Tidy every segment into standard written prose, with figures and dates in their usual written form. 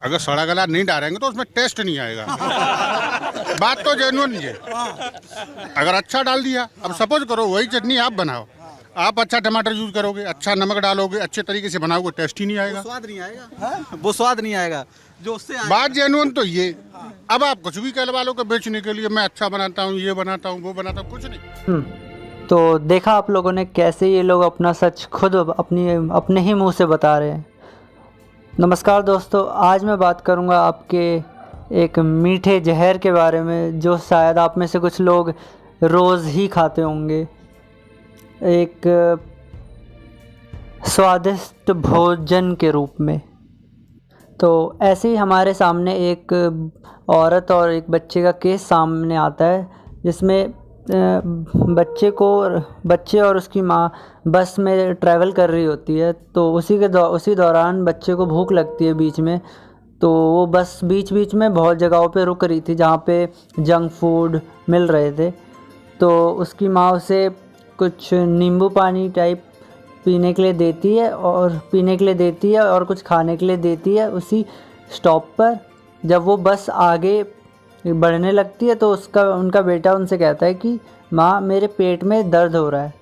अगर सड़ा गला नहीं डालेंगे तो उसमें टेस्ट नहीं आएगा। बात तो जेन्युइन है। अगर अच्छा डाल दिया, अब सपोज करो वही चटनी आप बनाओ, आप अच्छा टमाटर यूज करोगे, अच्छा नमक डालोगे, अच्छे तरीके से बनाओगे, टेस्ट ही नहीं आएगा, स्वाद नहीं आएगा। वो स्वाद नहीं आएगा जो उससे बात जेन्युइन तो ये। अब आप कुछ भी कहलवा लो कि बेचने के लिए मैं अच्छा बनाता हूँ, ये बनाता हूँ, वो बनाता हूँ, कुछ नहीं। तो देखा आप लोगों ने कैसे ये लोग अपना सच खुद अपने ही मुंह से बता रहे हैं। नमस्कार दोस्तों, आज मैं बात करूंगा आपके एक मीठे जहर के बारे में जो शायद आप में से कुछ लोग रोज़ ही खाते होंगे। एक स्वादिष्ट भोजन के रूप में। तो ऐसे ही हमारे सामने एक औरत और एक बच्चे का केस सामने आता है, जिसमें बच्चे और उसकी माँ बस में ट्रैवल कर रही होती है। तो उसी दौरान बच्चे को भूख लगती है बीच में। तो वो बस बीच में बहुत जगहों पे रुक रही थी जहाँ पे जंक फूड मिल रहे थे। तो उसकी माँ उसे कुछ नींबू पानी टाइप पीने के लिए देती है और कुछ खाने के लिए देती है उसी स्टॉप पर। जब वो बस आगे बढ़ने लगती है तो उनका बेटा उनसे कहता है कि माँ, मेरे पेट में दर्द हो रहा है।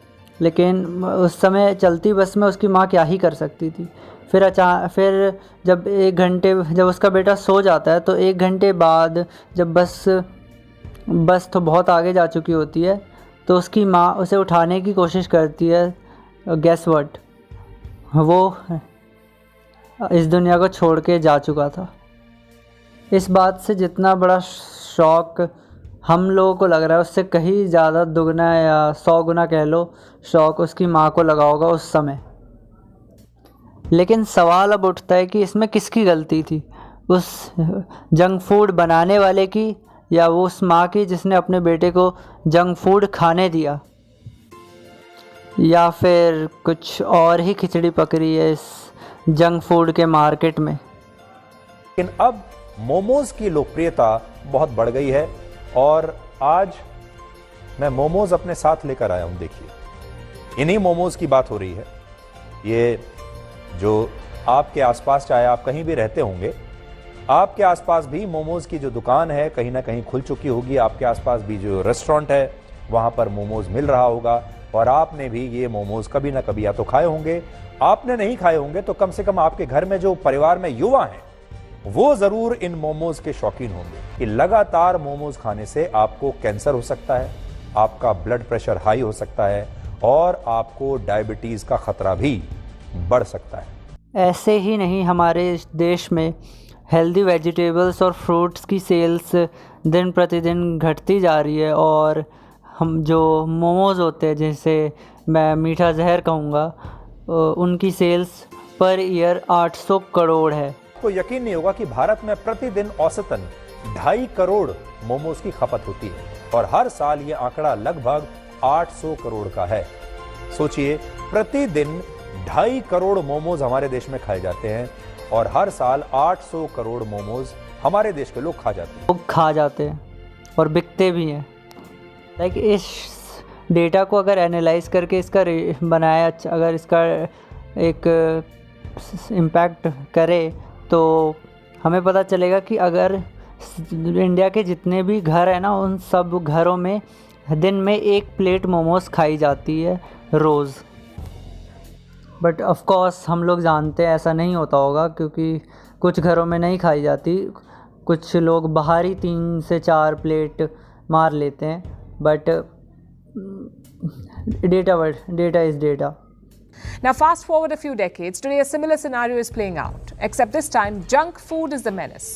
लेकिन उस समय चलती बस में उसकी माँ क्या ही कर सकती थी। फिर जब उसका बेटा सो जाता है तो 1 घंटे बाद जब बस तो बहुत आगे जा चुकी होती है, तो उसकी माँ उसे उठाने की कोशिश करती है। गेस व्हाट, वो इस दुनिया को छोड़ के जा चुका था। इस बात से जितना बड़ा शौक हम लोगों को लग रहा है, उससे कहीं ज़्यादा दुगना या 100 गुना कह लो शौक उसकी माँ को लगा होगा उस समय। लेकिन सवाल अब उठता है कि इसमें किसकी गलती थी, उस जंक फूड बनाने वाले की या वो उस माँ की जिसने अपने बेटे को जंक फूड खाने दिया, या फिर कुछ और ही खिचड़ी पक रही है इस जंक फूड के मार्केट में। लेकिन अब मोमोज की लोकप्रियता बहुत बढ़ गई है और आज मैं मोमोज अपने साथ लेकर आया हूं। देखिए, इन्हीं मोमोज की बात हो रही है। ये जो आपके आसपास, चाहे आप कहीं भी रहते होंगे, आपके आसपास भी मोमोज की जो दुकान है कहीं ना कहीं खुल चुकी होगी। आपके आसपास भी जो रेस्टोरेंट है वहां पर मोमोज मिल रहा होगा और आपने भी ये मोमोज कभी ना कभी या तो खाए होंगे। आपने नहीं खाए होंगे तो कम से कम आपके घर में जो परिवार में युवा हैं वो जरूर इन मोमोज के शौकीन होंगे कि लगातार मोमोज खाने से आपको कैंसर हो सकता है, आपका ब्लड प्रेशर हाई हो सकता है और आपको डायबिटीज का खतरा भी बढ़ सकता है। ऐसे ही नहीं, हमारे इस देश में हेल्दी वेजिटेबल्स और फ्रूट्स की सेल्स दिन प्रतिदिन घटती जा रही है और हम जो मोमोज होते हैं, जिसे मैं मीठा जहर कहूँगा, उनकी सेल्स पर ईयर 800 करोड़ है। को यकीन नहीं होगा कि भारत में प्रतिदिन औसतन 2.5 करोड़ मोमोज की खपत होती है और हर साल ये आंकड़ा लगभग 800 करोड़ का है। सोचिए, प्रतिदिन 2.5 करोड़ मोमोज हमारे देश में खाए जाते हैं और हर साल 800 करोड़ मोमोज हमारे देश के लोग खा जाते हैं और बिकते भी हैं। लाइक इस डेटा को अगर एनालाइज करके अगर इसका एक इम्पैक्ट करे तो हमें पता चलेगा कि अगर इंडिया के जितने भी घर हैं ना, उन सब घरों में दिन में 1 प्लेट मोमोज खाई जाती है रोज़। बट ऑफ कोर्स हम लोग जानते हैं ऐसा नहीं होता होगा, क्योंकि कुछ घरों में नहीं खाई जाती। कुछ लोग बाहर ही 3 से 4 प्लेट मार लेते हैं। But data is data. Now fast forward a few decades, today a similar scenario is playing out, except this time junk food is the menace,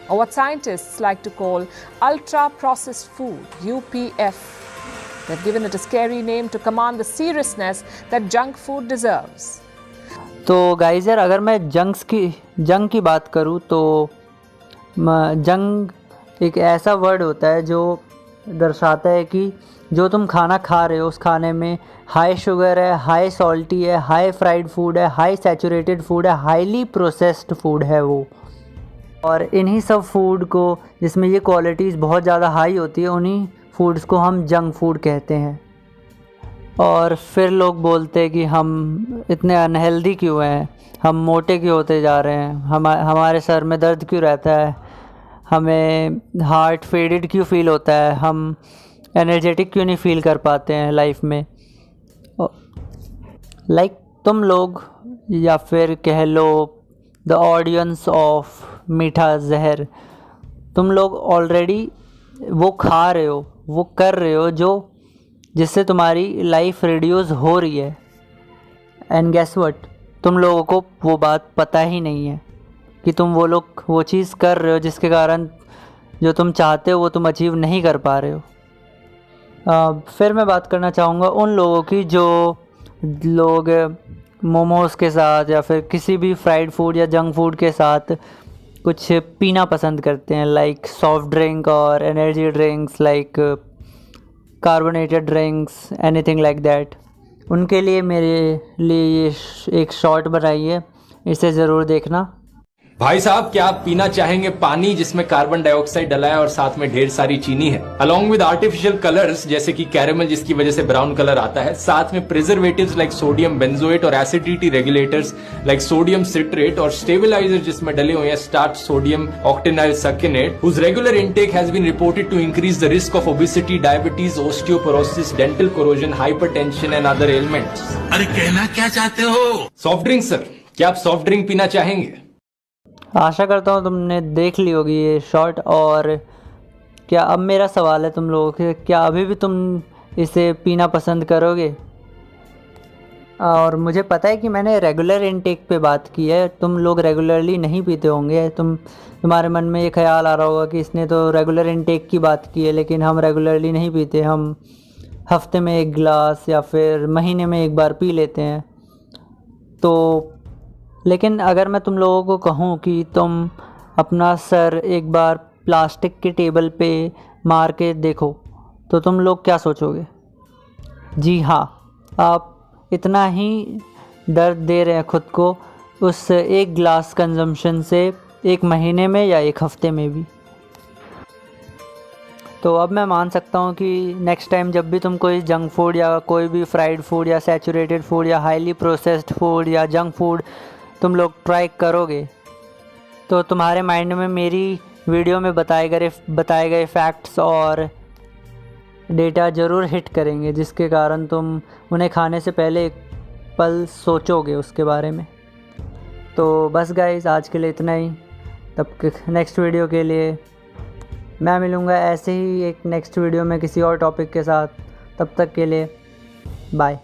or what scientists like to call ultra-processed food, UPF. They've given it a scary name to command the seriousness that junk food deserves. तो guys यार, अगर मैं junk की बात करूँ तो junk एक ऐसा वर्ड होता है जो दर्शाता है कि जो तुम खाना खा रहे हो उस खाने में हाई शुगर है, हाई सॉल्टी है, हाई फ्राइड फूड है, हाई सैचुरेटेड फूड है, हाईली प्रोसेस्ड फूड है वो। और इन्हीं सब फूड को, जिसमें ये क्वालिटीज़ बहुत ज़्यादा हाई होती है, उन्हीं फूड्स को हम जंक फूड कहते हैं। और फिर लोग बोलते हैं कि हम इतने अनहेल्दी क्यों हैं, हम मोटे क्यों होते जा रहे हैं, हमारे सर में दर्द क्यों रहता है, हमें हार्ट फेडेड क्यों फील होता है, हम एनर्जेटिक क्यों नहीं फील कर पाते हैं लाइफ में। लाइक तुम लोग, या फिर कह लो द ऑडियंस ऑफ मीठा जहर, तुम लोग ऑलरेडी वो खा रहे हो, वो कर रहे हो जो जिससे तुम्हारी लाइफ रिड्यूस हो रही है। एंड गेस व्हाट, तुम लोगों को वो बात पता ही नहीं है कि तुम वो चीज़ कर रहे हो जिसके कारण जो तुम चाहते हो वो तुम अचीव नहीं कर पा रहे हो। फिर मैं बात करना चाहूँगा उन लोगों की जो लोग मोमोज़ के साथ या फिर किसी भी फ्राइड फूड या जंक फूड के साथ कुछ पीना पसंद करते हैं, लाइक सॉफ्ट ड्रिंक और energy drinks, like carbonated drinks, anything like that. उनके लिए मेरे लिए ये एक शॉर्ट बनाई है, इसे ज़रूर देखना। भाई साहब, क्या आप पीना चाहेंगे पानी जिसमें कार्बन डाइऑक्साइड डला है और साथ में ढेर सारी चीनी है, अलॉन्ग विद आर्टिफिशियल कलर्स जैसे कि कैरेमल जिसकी वजह से ब्राउन कलर आता है, साथ में प्रिजर्वेटिव्स लाइक सोडियम बेंजोएट और acidity regulators like sodium citrate और स्टेबलाइजर जिसमें डले हुए हैं starch sodium octenyl succinate, whose regular intake has been reported to increase the risk of obesity, diabetes, osteoporosis, dental corrosion, hypertension and other ailments। अरे कहना क्या चाहते हो? सॉफ्ट ड्रिंक सर, क्या आप सॉफ्ट ड्रिंक पीना चाहेंगे? आशा करता हूँ तुमने देख ली होगी ये शॉर्ट। और क्या अब मेरा सवाल है तुम लोगों से, क्या अभी भी तुम इसे पीना पसंद करोगे? और मुझे पता है कि मैंने रेगुलर इनटेक पे बात की है, तुम लोग रेगुलरली नहीं पीते होंगे, तुम्हारे मन में ये ख्याल आ रहा होगा कि इसने तो रेगुलर इनटेक की बात की है, लेकिन हम रेगुलरली नहीं पीते, हम हफ्ते में 1 गिलास या फिर महीने में 1 बार पी लेते हैं। तो लेकिन अगर मैं तुम लोगों को कहूँ कि तुम अपना सर एक बार प्लास्टिक के टेबल पे मार के देखो तो तुम लोग क्या सोचोगे? जी हाँ, आप इतना ही दर्द दे रहे हैं खुद को उस 1 गिलास कंजम्पशन से 1 महीने में या 1 हफ्ते में भी। तो अब मैं मान सकता हूँ कि नेक्स्ट टाइम जब भी तुम कोई जंक फूड या कोई भी फ्राइड फूड या सैचुरेटेड फूड या हाईली प्रोसेस्ड फूड या जंक फूड तुम लोग ट्राई करोगे तो तुम्हारे माइंड में मेरी वीडियो में बताए गए फैक्ट्स और डेटा ज़रूर हिट करेंगे, जिसके कारण तुम उन्हें खाने से पहले एक पल सोचोगे उसके बारे में। तो बस गाइस, आज के लिए इतना ही। तब नेक्स्ट वीडियो के लिए मैं मिलूँगा ऐसे ही एक नेक्स्ट वीडियो में किसी और टॉपिक के साथ। तब तक के लिए बाय।